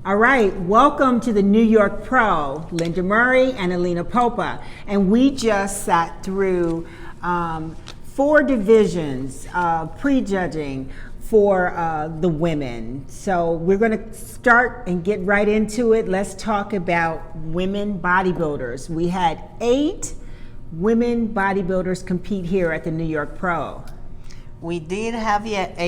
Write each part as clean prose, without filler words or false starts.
All right, welcome to the New York Pro, Lenda Murray and Alina Popa. And we just sat through 4 divisions, prejudging for the women. So we're going to start and get right into it. Let's talk about women bodybuilders. We had 8 women bodybuilders compete here at the New York Pro. We did have 8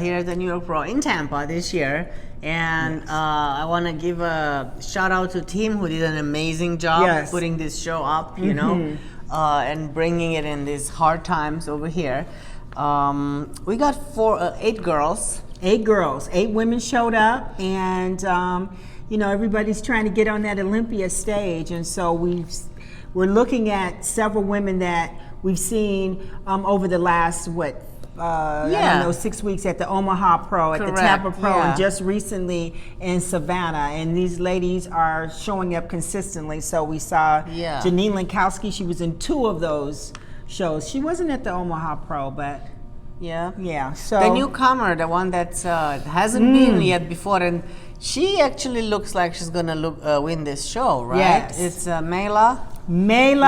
here at the New York Pro in Tampa this year. And I want to give a shout out to Tim, who did an amazing job putting this show up, you know, and bringing it in these hard times over here. We got 8 girls. 8 girls. 8 women showed up, and you know, everybody's trying to get on that Olympia stage, and so we're looking at several women that we've seen over the last I don't know, 6 weeks at the Omaha Pro, at the Tampa Pro, and just recently in Savannah. And these ladies are showing up consistently. So we saw Janine Lankowski. She was in 2 of those shows. She wasn't at the Omaha Pro, but so the newcomer, the one that hasn't been yet before, and she actually looks like she's gonna win this show, right? Yes, it's Mayla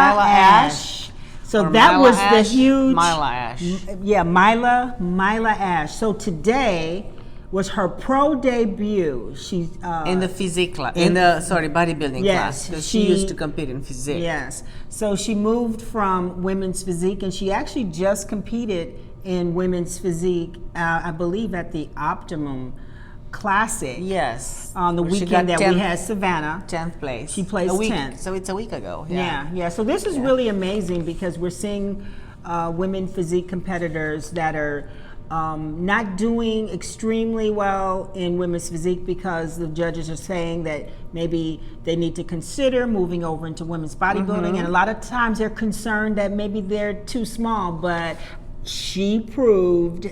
Ash. So that was the huge Myla Ash. Yeah, Myla Ash. So today was her pro debut. She's in the physique class, bodybuilding class. Because she used to compete in physique. Yes. So she moved from women's physique, and she actually just competed in women's physique, I believe at the Optimum Classic. Yes. On the weekend that we had Savannah. 10th place. She placed 10th. So it's a week ago. Yeah. So this is really amazing because we're seeing women physique competitors that are not doing extremely well in women's physique because the judges are saying that maybe they need to consider moving over into women's bodybuilding. And a lot of times they're concerned that maybe they're too small, but she proved,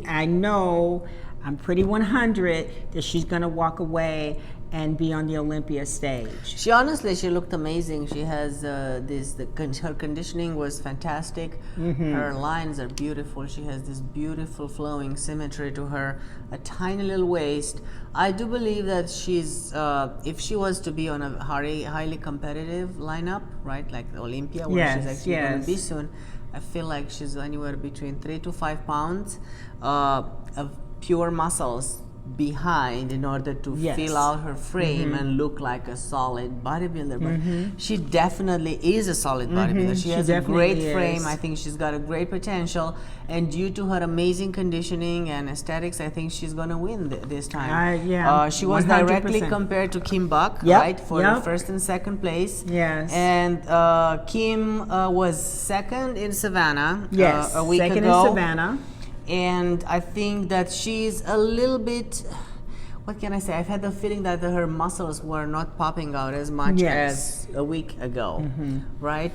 I'm pretty 100 that she's going to walk away and be on the Olympia stage. She looked amazing. She has her conditioning was fantastic. Her lines are beautiful. She has this beautiful flowing symmetry to her, a tiny little waist. I do believe that she's, if she was to be on a highly competitive lineup, right, like Olympia, where she's actually going to be soon, I feel like she's anywhere between 3 to 5 pounds of pure muscles behind in order to fill out her frame and look like a solid bodybuilder. But she definitely is a solid bodybuilder. She has a great frame. I think she's got a great potential, and due to her amazing conditioning and aesthetics, I think she's going to win this time. She was 100%. Directly compared to Kim Buck, right, for the first and second place. And Kim was second in Savannah a week ago. Second in Savannah. And I think that she's a little bit, what can I say? I've had the feeling that her muscles were not popping out as much as a week ago, right?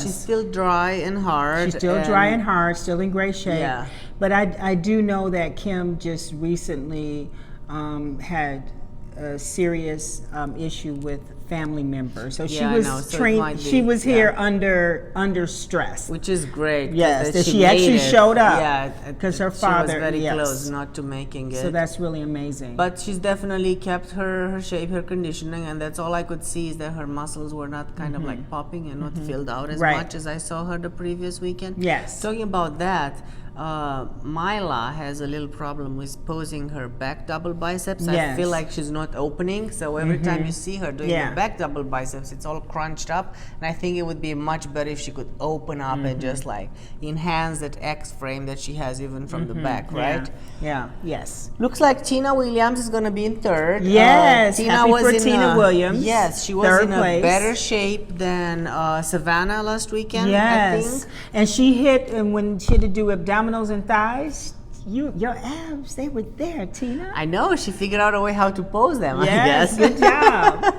She's still dry and hard. She's still dry and hard, still in great shape. Yeah. But I do know that Kim just recently had a serious issue with family members. So she was trained. She was here under stress, which is great. Yes, that she actually showed up. Yeah, because her father was very close not to making it. So that's really amazing. But she's definitely kept her shape, her conditioning, and that's all I could see is that her muscles were not kind of like popping and not filled out as much as I saw her the previous weekend. Yes. Talking about that, Myla has a little problem with posing her back double biceps. I feel like she's not opening, so every time you see her doing the back double biceps, it's all crunched up, and I think it would be much better if she could open up and just like enhance that X frame that she has even from the back, right? Yes. Looks like Tina Williams is going to be in third. Yes, Tina Williams. Yes, she was in a better shape than Savannah last weekend, I think. And she hit, and when she had to do abdominals and thighs, your abs, they were there, Tina. I know, she figured out a way how to pose them, I guess. Good job.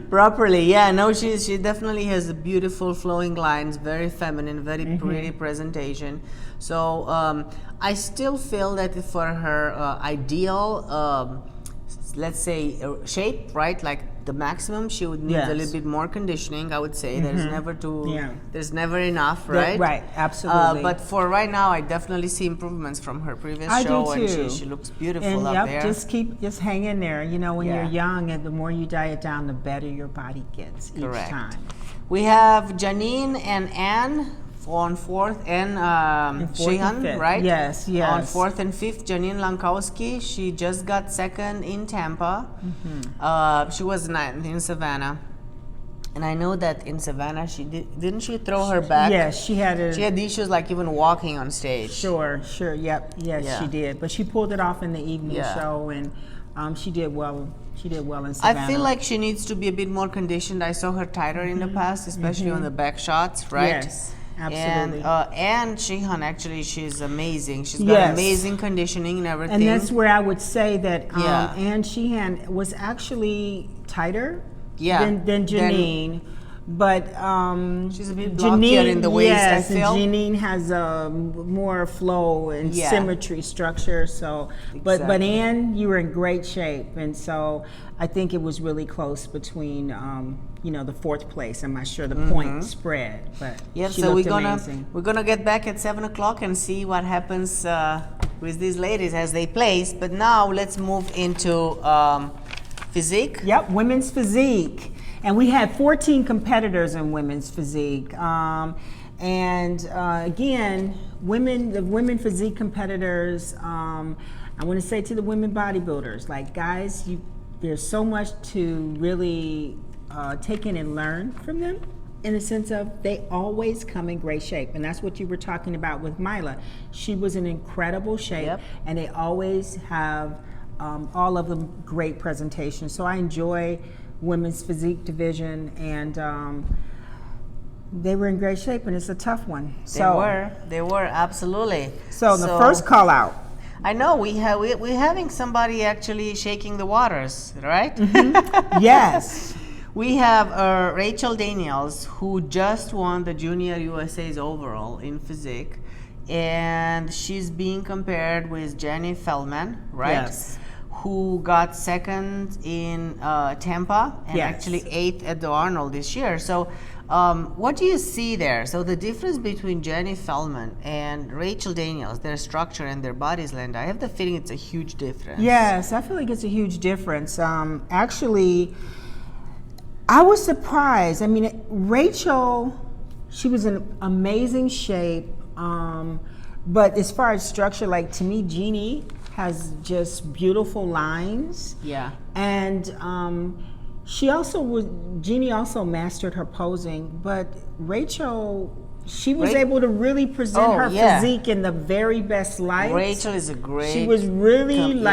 Properly, she definitely has beautiful flowing lines, very feminine, very pretty presentation. So I still feel that for her ideal let's say shape, right? Like the maximum, she would need a little bit more conditioning. I would say there's never enough, right? Right, absolutely. But for right now, I definitely see improvements from her previous show, do too. and she looks beautiful and up there. Just hang in there. You know, when you're young, and the more you diet down, the better your body gets each time. We have Janine and Anne on 4th and Shihan, right? Yes. On 4th and 5th, Janine Lankowski. She just got 2nd in Tampa. She was 9th in Savannah. And I know that in Savannah, didn't she throw her back? Yes, she had issues like even walking on stage. Sure, yep, yes, she did. But she pulled it off in the evening show, and she did well. She did well in Savannah. I feel like she needs to be a bit more conditioned. I saw her tighter in the past, especially on the back shots, right? Yes. Absolutely. And Shihan, actually, she's amazing. She's got amazing conditioning and everything. And that's where I would say that Anne Sheehan was actually tighter than Janine. But she's a bit blockier in the waist, I feel. And Janine has more flow and symmetry structure. So, but Anne, you were in great shape, and so I think it was really close between the 4th place. I'm not sure the point spread, but she looked amazing. We're gonna get back at 7 o'clock and see what happens with these ladies as they place. But now let's move into physique. Yep, women's physique. And we had 14 competitors in women's physique. Again, the women physique competitors, I want to say to the women bodybuilders, like, guys, there's so much to really take in and learn from them, in the sense of they always come in great shape. And that's what you were talking about with Mila. She was in incredible shape, and they always have, all of them, great presentations. So I enjoy women's physique division, and they were in great shape, and it's a tough one. They were absolutely. So the first call out, I know we're having somebody actually shaking the waters, right? Yes. We have Rachel Daniels, who just won the Junior USA's overall in physique, and she's being compared with Jenny Feldman, right? Yes. Who got 2nd in Tampa and actually 8th at the Arnold this year. So what do you see there? So the difference between Jenny Feldman and Rachel Daniels, their structure and their bodies, Lenda, I have the feeling it's a huge difference. Yes, I feel like it's a huge difference. Actually, I was surprised. I mean, Rachel, she was in amazing shape. But as far as structure, like, to me, Jeannie has just beautiful lines. Yeah. And Jeannie also mastered her posing, but Rachel, she was able to really present her physique in the very best light. Rachel is a great. She was really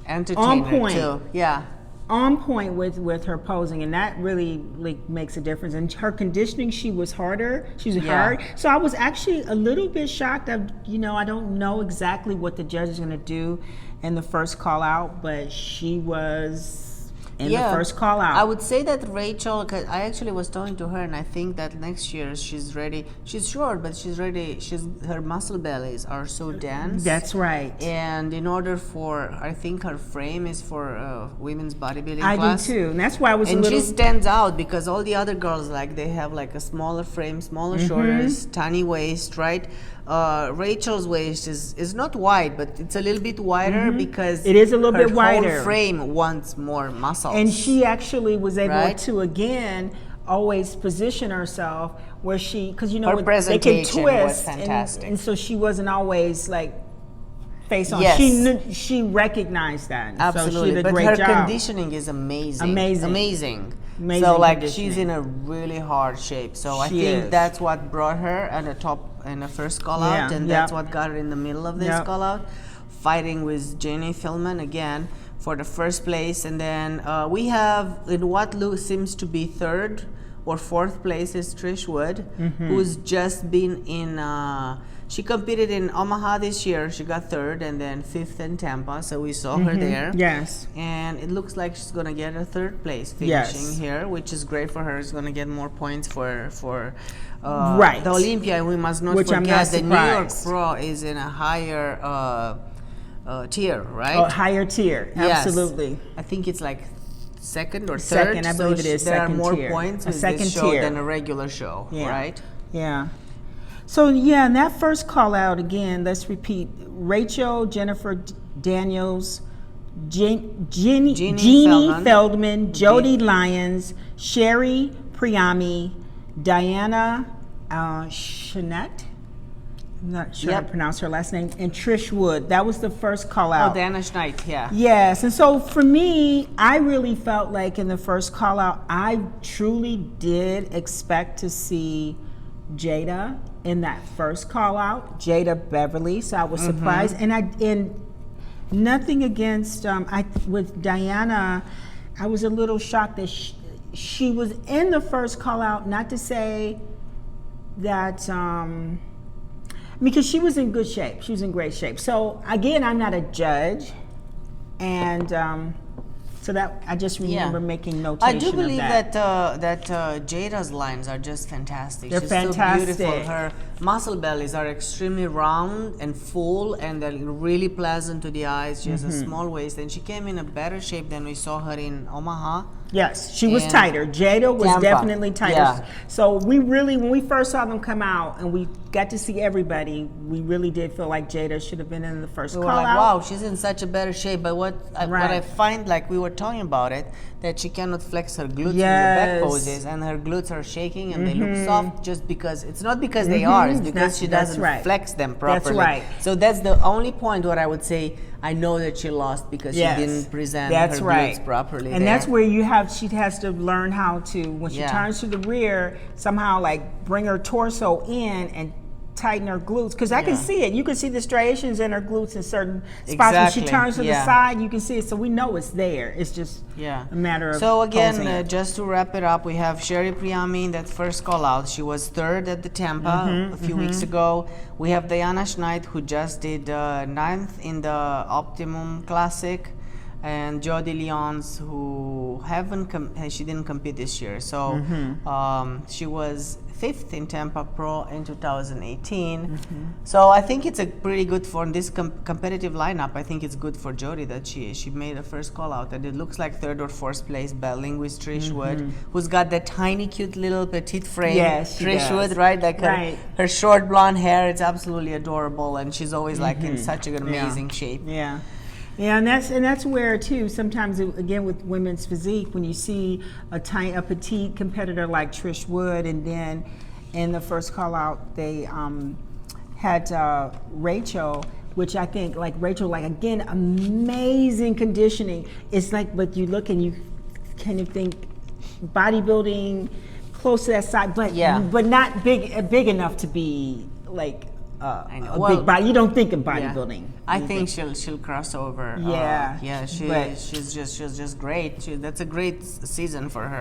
entertainer on point. Too. Yeah. On point with her posing, and that really makes a difference. And her conditioning, she was harder. She was hard. So I was actually a little bit shocked. I don't know exactly what the judge is going to do in the first call out, but she was in the first call out. I would say that Rachel, cause I actually was talking to her, and I think that next year she's ready. She's short, but she's ready. Her muscle bellies are so dense. That's right. And in order I think her frame is for women's bodybuilding class. I do too, and that's why I was. And she stands out because all the other girls, like, they have like a smaller frame, smaller shoulders, tiny waist, right? Rachel's waist is not wide, but it's a little bit wider because it is a little bit wider. Her whole frame wants more muscle. And she actually was able to, again, always position herself where because her presentation they can twist, was fantastic. And so she wasn't always like face on. Yes. She recognized that. Absolutely. So she did a but great her job. Conditioning is amazing. Amazing. So like she's in a really hard shape. So I think that's what brought her at the top in the first call out, and that's what got her in the middle of this call out, fighting with Jenny Feldman again for the first place. And then we have in what seems to be 3rd or 4th place is Trish Wood, who's just been in. She competed in Omaha this year. She got 3rd, and then 5th in Tampa. So we saw her there. Yes. And it looks like she's going to get a 3rd place finishing here, which is great for her. She's going to get more points for the Olympia. And we must not forget the New York Pro is in a higher tier, right? Oh, higher tier, Yes. absolutely. I think it's like second or third. Second, I believe it is There are second more tier. points A with second this show tier. than a regular show, Yeah. right? Yeah. So yeah, and that first call out again, let's repeat: Rachel, Jennifer Daniels, Jeannie Feldman, Jody Lyons, Sherry Priami, Diana Shanette. I'm not sure how to pronounce her last name, and Trish Wood. That was the first call out. Oh, Diana Schneid, yeah. Yes, and so for me, I really felt like in the first call out, I truly did expect to see Jada in that first call out, Jada Beverly. So I was surprised, and nothing against with Diana, I was a little shocked that she was in the first call out. Not to say that. Because she was in good shape. She was in great shape. So again, I'm not a judge, and so that I just remember making notation I do believe of that Jada's lines are just fantastic. They're She's fantastic. so beautiful. Her muscle bellies are extremely round and full, and they're really pleasant to the eyes. She has a small waist, and she came in a better shape than we saw her in Omaha. Yes, she was And tighter. Jada was Tampa. definitely tighter. Yeah. So we really, when we first saw them come out and we got to see everybody, we really did feel like Jada should have been in the first We call were like, out. wow, she's in such a better shape. But what I find, like we were talking about it, that she cannot flex her glutes in the back poses, and her glutes are shaking and they look soft just because, it's not because they are, it's because she doesn't flex them properly. That's right. So that's the only point where I would say, I know that she lost because she didn't present her glutes properly. And that's where she has to learn how to, when she turns to the rear, somehow like bring her torso in and tighten her glutes, because I can see it. You can see the striations in her glutes in certain spots. When she turns to the side, you can see it. So we know it's there. It's just a matter of So again, posing it. just to wrap it up, we have Sherry Priami in that first call out. She was third at the Tampa a few weeks ago. We have Diana Schneid, who just did ninth in the Optimum Classic, and Jody Lyons, who she didn't compete this year. So she was 5th in Tampa Pro in 2018. So I think it's a pretty good for this competitive lineup. I think it's good for Jody that she made a first call out, and it looks like 3rd or 4th place battling with Trish Wood, who's got that tiny cute little petite frame. Yes, she Trish does. Wood, right? Like her short blonde hair, it's absolutely adorable, and she's always like in such an amazing shape. Yeah, and that's where too. Sometimes again with women's physique, when you see a petite competitor like Trish Wood, and then in the first call out they had Rachel, which I think like Rachel, like again amazing conditioning. It's like, but you look and you kind of think bodybuilding close to that side, but not big enough to be like. Big body. You don't think of bodybuilding. I think she'll cross over. She's just great. That's a great season for her.